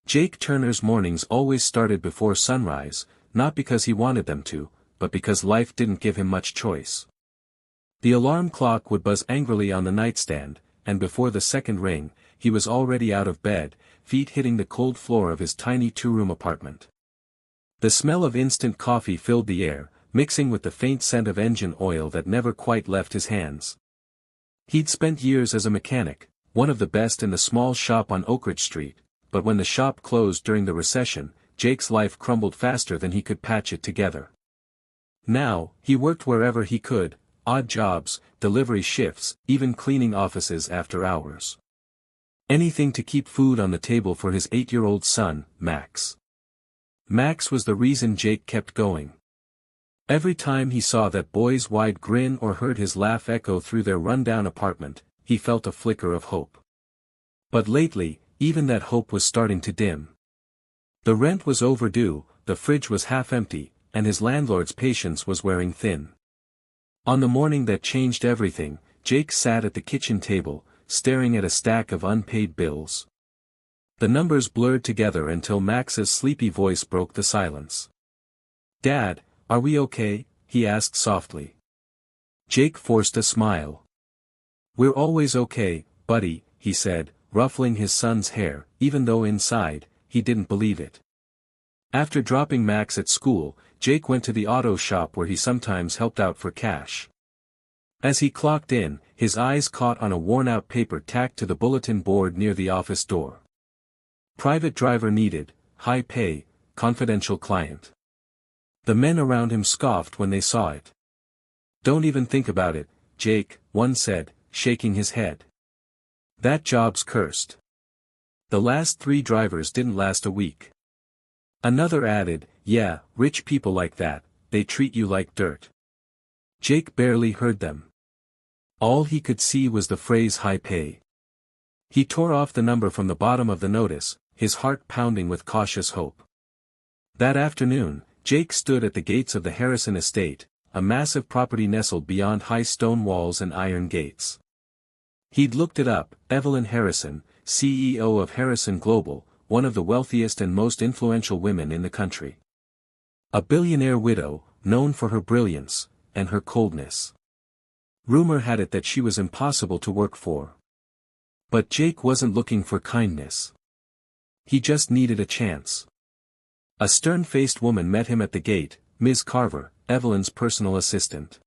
Jake Turner's mornings always started before sunrise, not because he wanted them to, but because life didn't give him much choice. The alarm clock would buzz angrily on the nightstand, and before the second ring, he was already out of bed, feet hitting the cold floor of his tiny two-room apartment. The smell of instant coffee filled the air, mixing with the faint scent of engine oil that never quite left his hands. He'd spent years as a mechanic, one of the best in the small shop on Oakridge Street, but when the shop closed during the recession, Jake's life crumbled faster than he could patch it together. Now, he worked wherever he could, odd jobs, delivery shifts, even cleaning offices after hours. Anything to keep food on the table for his 8-year-old son, Max. Max was the reason Jake kept going. Every time he saw that boy's wide grin or heard his laugh echo through their rundown apartment, he felt a flicker of hope. But lately, even that hope was starting to dim. The rent was overdue, the fridge was half empty, and his landlord's patience was wearing thin. On the morning that changed everything, Jake sat at the kitchen table, staring at a stack of unpaid bills. The numbers blurred together until Max's sleepy voice broke the silence. "Dad, are we okay?" he asked softly. Jake forced a smile. "We're always okay, buddy," he said, ruffling his son's hair, even though inside, he didn't believe it. After dropping Max at school, Jake went to the auto shop where he sometimes helped out for cash. As he clocked in, his eyes caught on a worn-out paper tacked to the bulletin board near the office door. "Private driver needed, high pay, confidential client." The men around him scoffed when they saw it. "Don't even think about it, Jake," one said, shaking his head. "That job's cursed. The last 3 drivers didn't last a week." Another added, "Yeah, rich people like that, they treat you like dirt." Jake barely heard them. All he could see was the phrase high pay. He tore off the number from the bottom of the notice, his heart pounding with cautious hope. That afternoon, Jake stood at the gates of the Harrison estate, a massive property nestled beyond high stone walls and iron gates. He'd looked it up, Evelyn Harrison, CEO of Harrison Global, one of the wealthiest and most influential women in the country. A billionaire widow, known for her brilliance, and her coldness. Rumor had it that she was impossible to work for. But Jake wasn't looking for kindness. He just needed a chance. A stern-faced woman met him at the gate, Ms. Carver, Evelyn's personal assistant.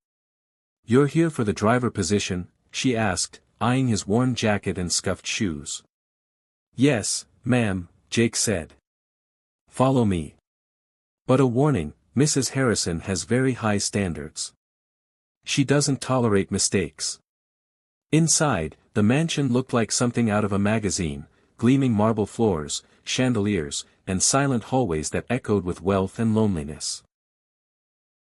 "You're here for the driver position?" she asked, eyeing his worn jacket and scuffed shoes. "Yes, ma'am," Jake said. "Follow me." But a warning, Mrs. Harrison has very high standards. She doesn't tolerate mistakes. Inside, the mansion looked like something out of a magazine, gleaming marble floors, chandeliers, and silent hallways that echoed with wealth and loneliness.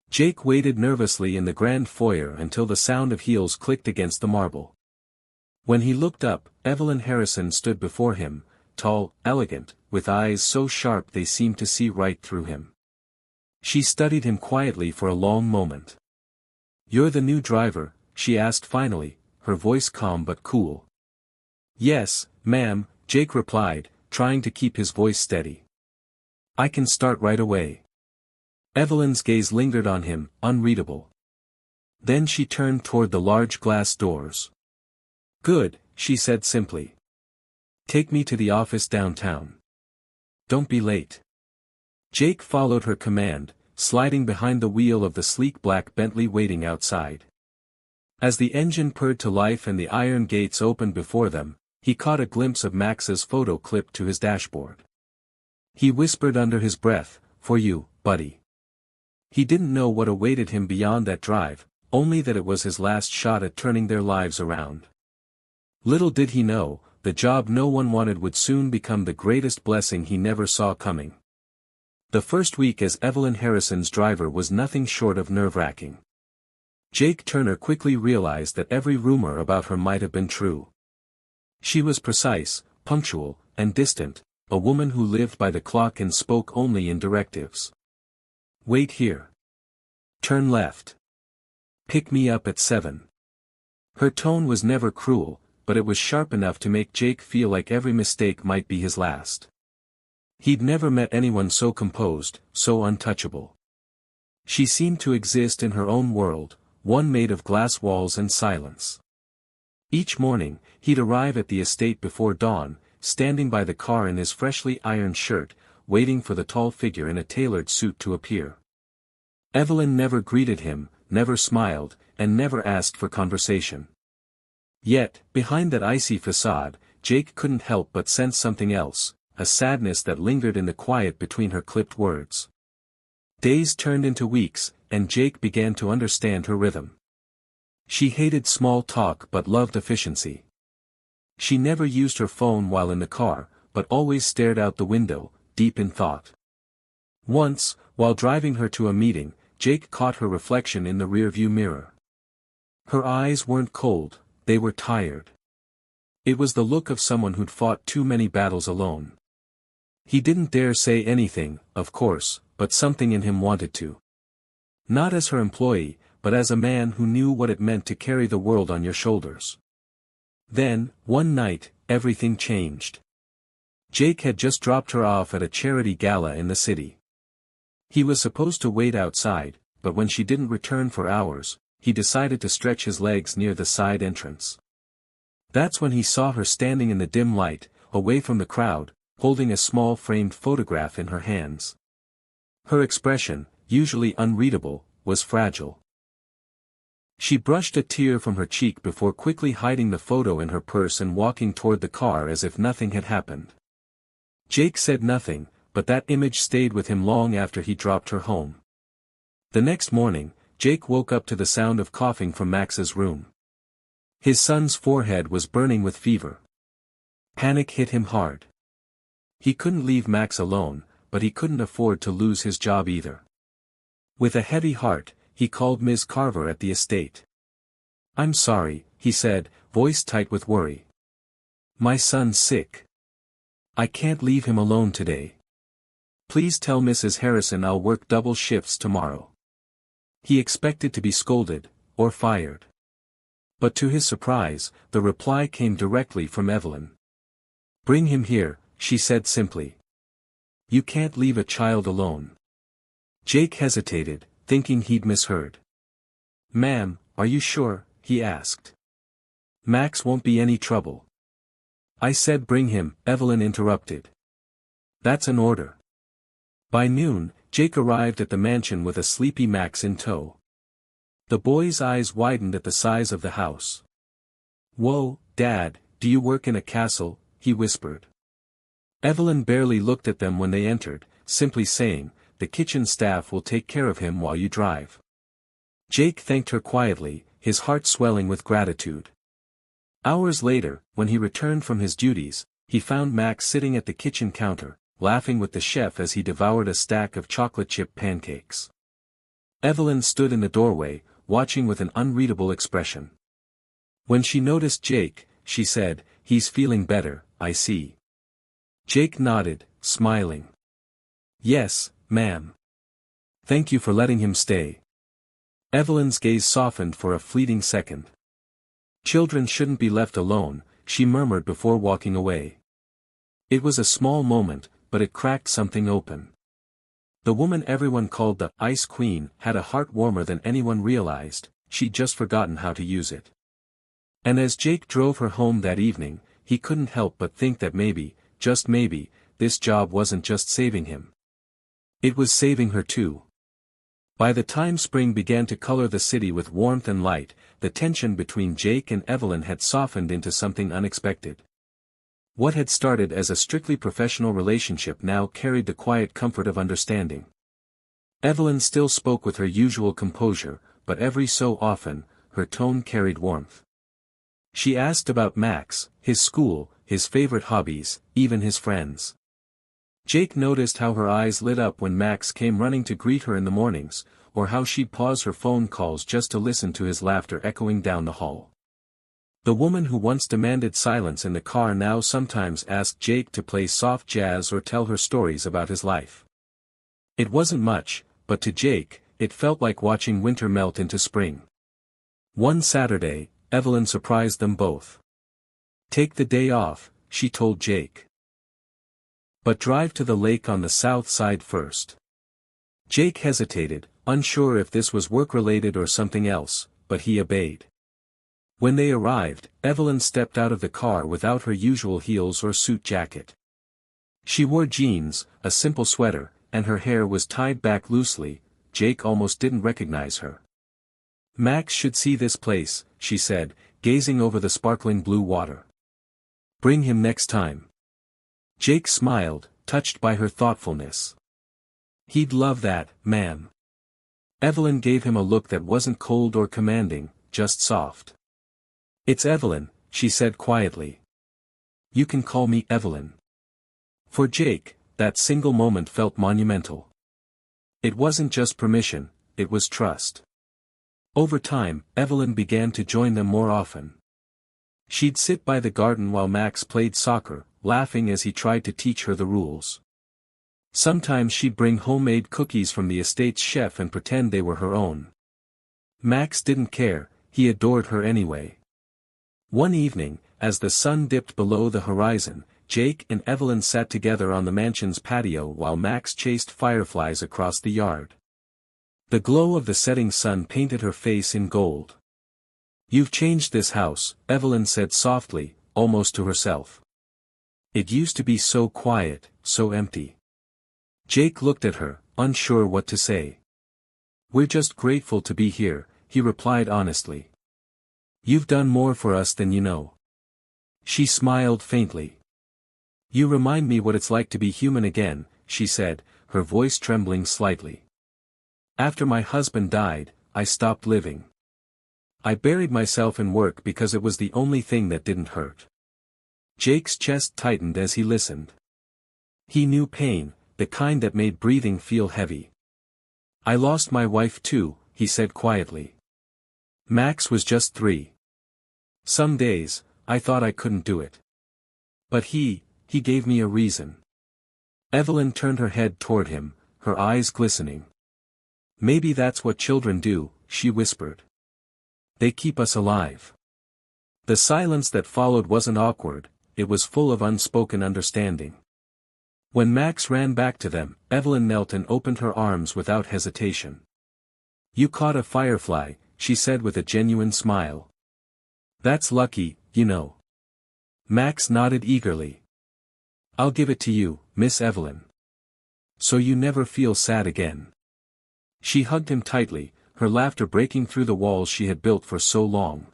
Jake waited nervously in the grand foyer until the sound of heels clicked against the marble. When he looked up, Evelyn Harrison stood before him, tall, elegant, with eyes so sharp they seemed to see right through him. She studied him quietly for a long moment. "You're the new driver?" she asked finally, her voice calm but cool. "Yes, ma'am," Jake replied, trying to keep his voice steady. "I can start right away." Evelyn's gaze lingered on him, unreadable. Then she turned toward the large glass doors. "Good," she said simply. "Take me to the office downtown. Don't be late." Jake followed her command, sliding behind the wheel of the sleek black Bentley waiting outside. As the engine purred to life and the iron gates opened before them, he caught a glimpse of Max's photo clipped to his dashboard. He whispered under his breath, "For you, buddy." He didn't know what awaited him beyond that drive, only that it was his last shot at turning their lives around. Little did he know, the job no one wanted would soon become the greatest blessing he never saw coming. The first week as Evelyn Harrison's driver was nothing short of nerve-wracking. Jake Turner quickly realized that every rumor about her might have been true. She was precise, punctual, and distant, a woman who lived by the clock and spoke only in directives. "Wait here. Turn left. Pick me up at 7. Her tone was never cruel, but it was sharp enough to make Jake feel like every mistake might be his last. He'd never met anyone so composed, so untouchable. She seemed to exist in her own world, one made of glass walls and silence. Each morning, he'd arrive at the estate before dawn, standing by the car in his freshly ironed shirt, waiting for the tall figure in a tailored suit to appear. Evelyn never greeted him, never smiled, and never asked for conversation. Yet, behind that icy facade, Jake couldn't help but sense something else, a sadness that lingered in the quiet between her clipped words. Days turned into weeks, and Jake began to understand her rhythm. She hated small talk but loved efficiency. She never used her phone while in the car, but always stared out the window, deep in thought. Once, while driving her to a meeting, Jake caught her reflection in the rearview mirror. Her eyes weren't cold, they were tired. It was the look of someone who'd fought too many battles alone. He didn't dare say anything, of course, but something in him wanted to. Not as her employee, but as a man who knew what it meant to carry the world on your shoulders. Then, one night, everything changed. Jake had just dropped her off at a charity gala in the city. He was supposed to wait outside, but when she didn't return for hours, he decided to stretch his legs near the side entrance. That's when he saw her standing in the dim light, away from the crowd, holding a small framed photograph in her hands. Her expression, usually unreadable, was fragile. She brushed a tear from her cheek before quickly hiding the photo in her purse and walking toward the car as if nothing had happened. Jake said nothing, but that image stayed with him long after he dropped her home. The next morning, Jake woke up to the sound of coughing from Max's room. His son's forehead was burning with fever. Panic hit him hard. He couldn't leave Max alone, but he couldn't afford to lose his job either. With a heavy heart, he called Ms. Carver at the estate. "I'm sorry," he said, voice tight with worry. "My son's sick. I can't leave him alone today. Please tell Mrs. Harrison I'll work double shifts tomorrow." He expected to be scolded, or fired. But to his surprise, the reply came directly from Evelyn. "Bring him here," she said simply. "You can't leave a child alone." Jake hesitated, thinking he'd misheard. "Ma'am, are you sure?" he asked. "Max won't be any trouble." "I said bring him," Evelyn interrupted. "That's an order." By noon, Jake arrived at the mansion with a sleepy Max in tow. The boy's eyes widened at the size of the house. "Whoa, Dad, do you work in a castle?" he whispered. Evelyn barely looked at them when they entered, simply saying, "The kitchen staff will take care of him while you drive." Jake thanked her quietly, his heart swelling with gratitude. Hours later, when he returned from his duties, he found Max sitting at the kitchen counter, laughing with the chef as he devoured a stack of chocolate chip pancakes. Evelyn stood in the doorway, watching with an unreadable expression. When she noticed Jake, she said, "He's feeling better, I see." Jake nodded, smiling. "Yes, ma'am. Thank you for letting him stay." Evelyn's gaze softened for a fleeting second. "Children shouldn't be left alone," she murmured before walking away. It was a small moment, but it cracked something open. The woman everyone called the Ice Queen had a heart warmer than anyone realized, she'd just forgotten how to use it. And as Jake drove her home that evening, he couldn't help but think that maybe, just maybe, this job wasn't just saving him. It was saving her too. By the time spring began to color the city with warmth and light, the tension between Jake and Evelyn had softened into something unexpected. What had started as a strictly professional relationship now carried the quiet comfort of understanding. Evelyn still spoke with her usual composure, but every so often, her tone carried warmth. She asked about Max, his school, his favorite hobbies, even his friends. Jake noticed how her eyes lit up when Max came running to greet her in the mornings, or how she'd pause her phone calls just to listen to his laughter echoing down the hall. The woman who once demanded silence in the car now sometimes asked Jake to play soft jazz or tell her stories about his life. It wasn't much, but to Jake, it felt like watching winter melt into spring. One Saturday, Evelyn surprised them both. "Take the day off," she told Jake. But drive to the lake on the south side first. Jake hesitated, unsure if this was work-related or something else, but he obeyed. When they arrived, Evelyn stepped out of the car without her usual heels or suit jacket. She wore jeans, a simple sweater, and her hair was tied back loosely. Jake almost didn't recognize her. "Max should see this place," she said, gazing over the sparkling blue water. "Bring him next time." Jake smiled, touched by her thoughtfulness. "He'd love that, ma'am." Evelyn gave him a look that wasn't cold or commanding, just soft. "It's Evelyn," she said quietly. "You can call me Evelyn." For Jake, that single moment felt monumental. It wasn't just permission, it was trust. Over time, Evelyn began to join them more often. She'd sit by the garden while Max played soccer, laughing as he tried to teach her the rules. Sometimes she'd bring homemade cookies from the estate's chef and pretend they were her own. Max didn't care, he adored her anyway. One evening, as the sun dipped below the horizon, Jake and Evelyn sat together on the mansion's patio while Max chased fireflies across the yard. The glow of the setting sun painted her face in gold. "You've changed this house," Evelyn said softly, almost to herself. "It used to be so quiet, so empty." Jake looked at her, unsure what to say. "We're just grateful to be here," he replied honestly. "You've done more for us than you know." She smiled faintly. "You remind me what it's like to be human again," she said, her voice trembling slightly. "After my husband died, I stopped living. I buried myself in work because it was the only thing that didn't hurt." Jake's chest tightened as he listened. He knew pain, the kind that made breathing feel heavy. "I lost my wife too," he said quietly. "Max was just 3. Some days, I thought I couldn't do it. But he gave me a reason." Evelyn turned her head toward him, her eyes glistening. "Maybe that's what children do," she whispered. "They keep us alive." The silence that followed wasn't awkward, it was full of unspoken understanding. When Max ran back to them, Evelyn knelt and opened her arms without hesitation. "You caught a firefly," she said with a genuine smile. "That's lucky, you know." Max nodded eagerly. "I'll give it to you, Miss Evelyn. So you never feel sad again." She hugged him tightly, her laughter breaking through the walls she had built for so long.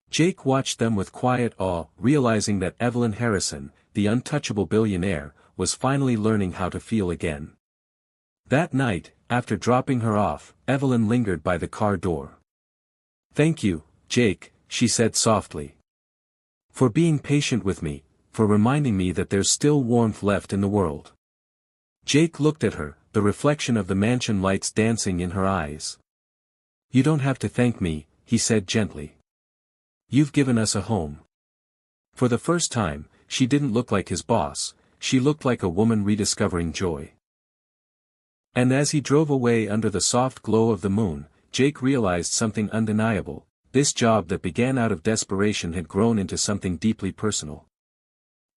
Jake watched them with quiet awe, realizing that Evelyn Harrison, the untouchable billionaire, was finally learning how to feel again. That night, after dropping her off, Evelyn lingered by the car door. "Thank you, Jake," she said softly. "For being patient with me, for reminding me that there's still warmth left in the world." Jake looked at her, the reflection of the mansion lights dancing in her eyes. "You don't have to thank me," he said gently. "You've given us a home." For the first time, she didn't look like his boss, she looked like a woman rediscovering joy. And as he drove away under the soft glow of the moon, Jake realized something undeniable: this job that began out of desperation had grown into something deeply personal.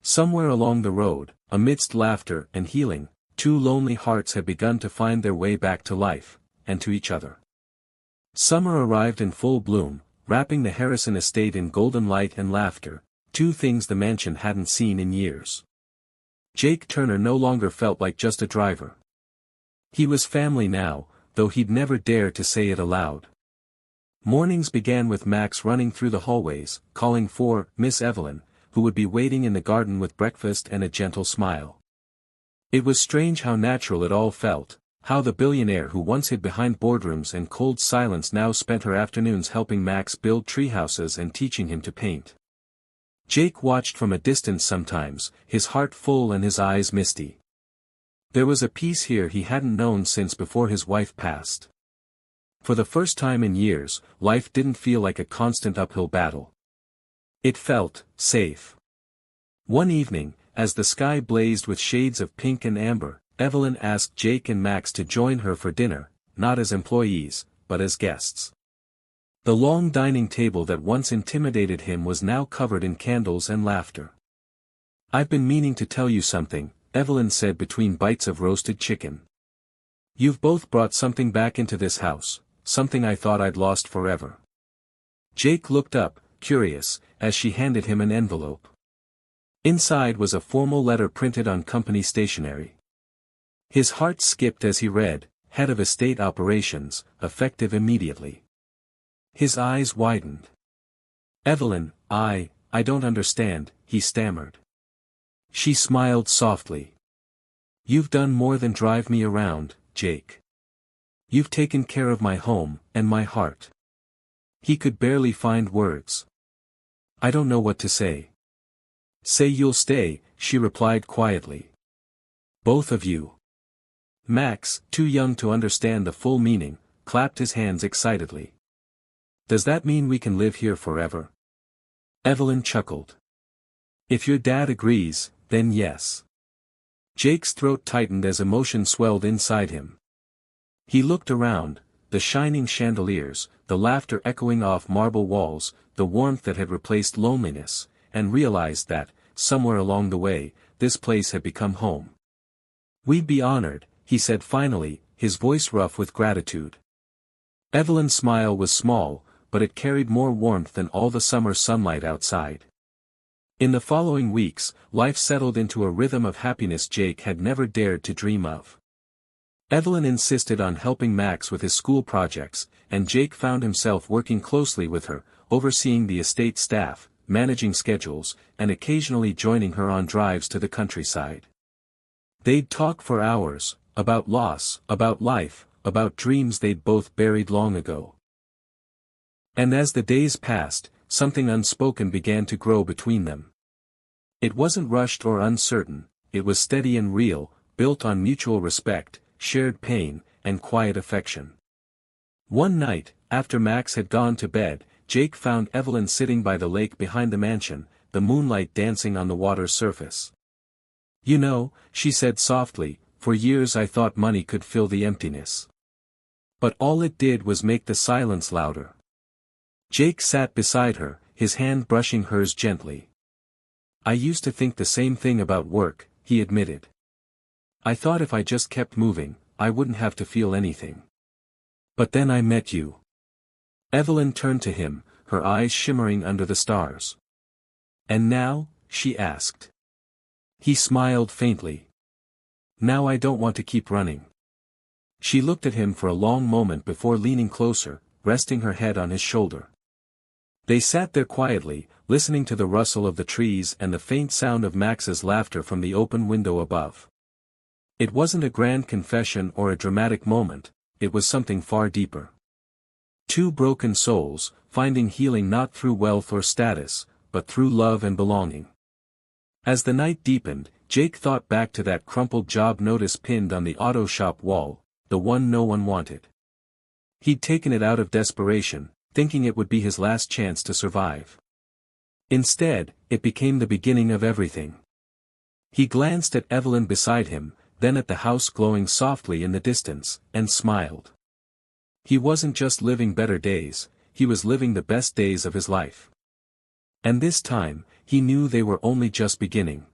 Somewhere along the road, amidst laughter and healing, 2 lonely hearts had begun to find their way back to life, and to each other. Summer arrived in full bloom, wrapping the Harrison estate in golden light and laughter, 2 things the mansion hadn't seen in years. Jake Turner no longer felt like just a driver. He was family now, though he'd never dare to say it aloud. Mornings began with Max running through the hallways, calling for Miss Evelyn, who would be waiting in the garden with breakfast and a gentle smile. It was strange how natural it all felt, how the billionaire who once hid behind boardrooms and cold silence now spent her afternoons helping Max build treehouses and teaching him to paint. Jake watched from a distance sometimes, his heart full and his eyes misty. There was a peace here he hadn't known since before his wife passed. For the first time in years, life didn't feel like a constant uphill battle. It felt safe. One evening, as the sky blazed with shades of pink and amber, Evelyn asked Jake and Max to join her for dinner, not as employees, but as guests. The long dining table that once intimidated him was now covered in candles and laughter. "I've been meaning to tell you something," Evelyn said between bites of roasted chicken. You've both brought something back into this house, something I thought I'd lost forever. Jake looked up, curious, as she handed him an envelope. Inside was a formal letter printed on company stationery. His heart skipped as he read, head of estate operations, effective immediately. His eyes widened. Evelyn, I don't understand, he stammered. She smiled softly. You've done more than drive me around, Jake. You've taken care of my home, and my heart. He could barely find words. I don't know what to say. Say you'll stay, she replied quietly. Both of you. Max, too young to understand the full meaning, clapped his hands excitedly. Does that mean we can live here forever? Evelyn chuckled. If your dad agrees, then yes. Jake's throat tightened as emotion swelled inside him. He looked around, the shining chandeliers, the laughter echoing off marble walls, the warmth that had replaced loneliness, and realized that, somewhere along the way, this place had become home. We'd be honored, he said finally, his voice rough with gratitude. Evelyn's smile was small, but it carried more warmth than all the summer sunlight outside. In the following weeks, life settled into a rhythm of happiness Jake had never dared to dream of. Evelyn insisted on helping Max with his school projects, and Jake found himself working closely with her, overseeing the estate staff, managing schedules, and occasionally joining her on drives to the countryside. They'd talk for hours, about loss, about life, about dreams they'd both buried long ago. And as the days passed, something unspoken began to grow between them. It wasn't rushed or uncertain, it was steady and real, built on mutual respect, shared pain, and quiet affection. One night, after Max had gone to bed, Jake found Evelyn sitting by the lake behind the mansion, the moonlight dancing on the water's surface. You know, she said softly, for years I thought money could fill the emptiness. But all it did was make the silence louder. Jake sat beside her, his hand brushing hers gently. I used to think the same thing about work, he admitted. I thought if I just kept moving, I wouldn't have to feel anything. But then I met you. Evelyn turned to him, her eyes shimmering under the stars. And now, she asked. He smiled faintly. Now I don't want to keep running. She looked at him for a long moment before leaning closer, resting her head on his shoulder. They sat there quietly, listening to the rustle of the trees and the faint sound of Max's laughter from the open window above. It wasn't a grand confession or a dramatic moment, it was something far deeper. Two broken souls, finding healing not through wealth or status, but through love and belonging. As the night deepened, Jake thought back to that crumpled job notice pinned on the auto shop wall, the one no one wanted. He'd taken it out of desperation, thinking it would be his last chance to survive. Instead, it became the beginning of everything. He glanced at Evelyn beside him, then at the house glowing softly in the distance, and smiled. He wasn't just living better days, he was living the best days of his life. And this time, he knew they were only just beginning.